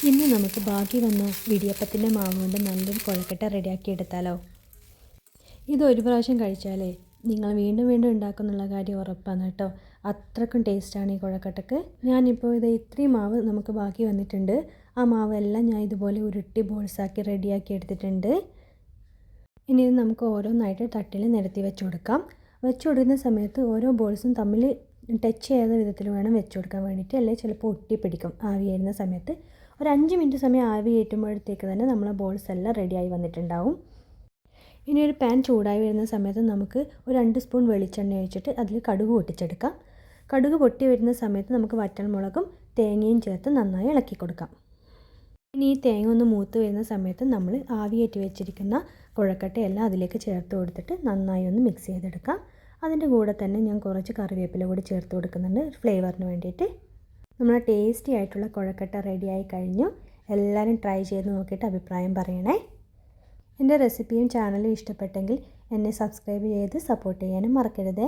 ഇന്ന് നമുക്ക് ബാക്കി വന്ന ഇടിയപ്പത്തിൻ്റെ മാവ് കൊണ്ട് നല്ലൊരു കൊഴക്കട്ട റെഡിയാക്കി എടുത്താലോ. ഇത് ഒരു പ്രാവശ്യം കഴിച്ചാലേ നിങ്ങൾ വീണ്ടും വീണ്ടും ഉണ്ടാക്കുന്നുള്ള കാര്യം ഉറപ്പാണ് കേട്ടോ. അത്രക്കും ടേസ്റ്റാണ് ഈ കൊഴക്കട്ടക്ക്. ഞാനിപ്പോൾ ഇത് ഇത്രയും മാവ് നമുക്ക് ബാക്കി വന്നിട്ടുണ്ട്. ആ മാവെല്ലാം ഞാൻ ഇതുപോലെ ഉരുട്ടി ബോൾസാക്കി റെഡിയാക്കി എടുത്തിട്ടുണ്ട്. ഇനി ഇത് നമുക്ക് ഓരോന്നായിട്ട് തട്ടിൽ നിരത്തി വെച്ച് കൊടുക്കാം. വെച്ച് കൊടുക്കുന്ന സമയത്ത് ഓരോ ബോൾസും തമ്മിൽ ടച്ച് ചെയ്യാത്ത വിധത്തിൽ വേണം വെച്ച് കൊടുക്കാൻ വേണ്ടിയിട്ട്, അല്ലെങ്കിൽ ചിലപ്പോൾ ഒട്ടിപ്പിടിക്കും ആവി കയറുന്ന സമയത്ത്. ഒരു 5 മിനിറ്റ് സമയം ആവി കയറ്റുമ്പോഴത്തേക്ക് തന്നെ നമ്മളെ ബോൾസ് എല്ലാം റെഡിയായി വന്നിട്ടുണ്ടാവും. ഇനി ഒരു പാൻ ചൂടായി വരുന്ന സമയത്ത് നമുക്ക് ഒരു 2 സ്പൂൺ വെളിച്ചെണ്ണ ഒഴിച്ചിട്ട് അതിൽ കടുക് പൊട്ടിച്ചെടുക്കാം. കടുക് പൊട്ടി വരുന്ന സമയത്ത് നമുക്ക് വറ്റൽമുളകും തേങ്ങയും ചേർത്ത് നന്നായി ഇളക്കി കൊടുക്കാം. ഇനി ഈ തേങ്ങ ഒന്ന് മൂത്ത് വരുന്ന സമയത്ത് നമ്മൾ ആവിയേറ്റി വെച്ചിരിക്കുന്ന കുഴക്കട്ടയെല്ലാം അതിലേക്ക് ചേർത്ത് കൊടുത്തിട്ട് നന്നായി ഒന്ന് മിക്സ് ചെയ്തെടുക്കാം. അതിൻ്റെ കൂടെ തന്നെ ഞാൻ കുറച്ച് കറിവേപ്പില കൂടി ചേർത്ത് കൊടുക്കുന്നുണ്ട് ഫ്ലേവറിന് വേണ്ടിയിട്ട്. നമ്മുടെ ടേസ്റ്റി ആയിട്ടുള്ള കുഴക്കട്ട റെഡിയായി കഴിഞ്ഞു. എല്ലാവരും ട്രൈ ചെയ്ത് നോക്കിയിട്ട് അഭിപ്രായം പറയണേ. എൻ്റെ റെസിപ്പിയും ചാനലും ഇഷ്ടപ്പെട്ടെങ്കിൽ എന്നെ സബ്സ്ക്രൈബ് ചെയ്ത് സപ്പോർട്ട് ചെയ്യാനും മറക്കരുതേ.